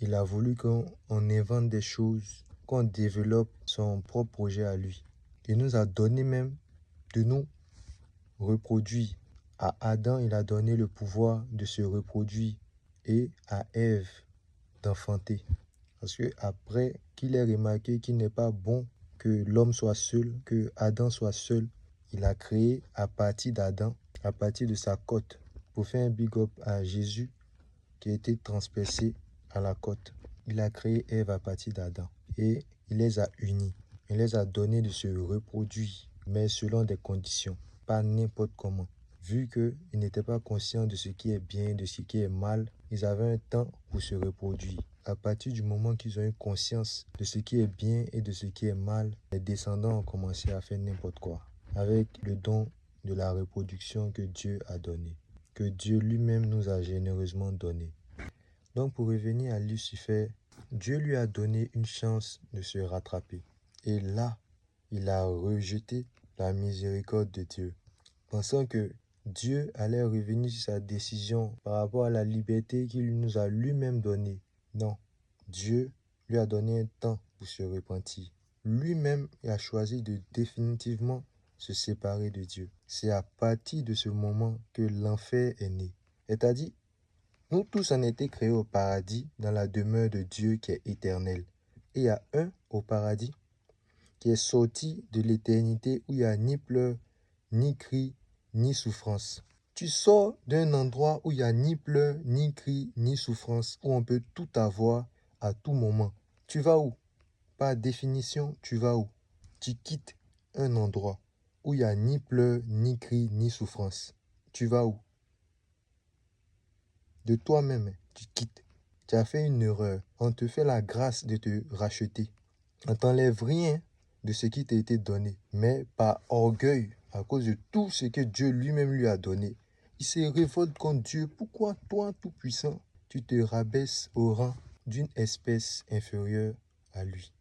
il a voulu qu'on invente des choses, qu'on développe son propre projet à lui. Il nous a donné même de nous reproduire. À Adam, il a donné le pouvoir de se reproduire et à Ève d'enfanter. Parce que après qu'il ait remarqué qu'il n'est pas bon que l'homme soit seul, que Adam soit seul, il a créé à partir d'Adam, à partir de sa côte, pour faire un big up à Jésus qui a été transpercé à la côte. Il a créé Ève à partir d'Adam et il les a unis. Il les a donné de se reproduire, mais selon des conditions, pas n'importe comment. Vu qu'ils n'étaient pas conscients de ce qui est bien, de ce qui est mal, ils avaient un temps pour se reproduire. À partir du moment qu'ils ont eu conscience de ce qui est bien et de ce qui est mal, les descendants ont commencé à faire n'importe quoi, avec le don de la reproduction que Dieu a donné, que Dieu lui-même nous a généreusement donné. Donc pour revenir à Lucifer, Dieu lui a donné une chance de se rattraper. Et là, il a rejeté la miséricorde de Dieu, pensant que Dieu allait revenir sur sa décision par rapport à la liberté qu'il nous a lui-même donnée. Non, Dieu lui a donné un temps pour se repentir. Lui-même a choisi de définitivement se séparer de Dieu. C'est à partir de ce moment que l'enfer est né. C'est-à-dire, nous tous on a été créés au paradis dans la demeure de Dieu qui est éternelle. Et il y a un au paradis qui est sorti de l'éternité où il n'y a ni pleurs, ni cris, ni souffrance. Tu sors d'un endroit où il n'y a ni pleurs, ni cris, ni souffrance, où on peut tout avoir à tout moment. Tu vas où? Par définition, tu vas où? Tu quittes un endroit où il n'y a ni pleurs, ni cris, ni souffrance. Tu vas où? De toi-même, tu quittes. Tu as fait une erreur. On te fait la grâce de te racheter. On t'enlève rien de ce qui t'a été donné. Mais par orgueil, à cause de tout ce que Dieu lui-même lui a donné, il se révolte contre Dieu. Pourquoi toi, tout-puissant, tu te rabaisses au rang d'une espèce inférieure à lui?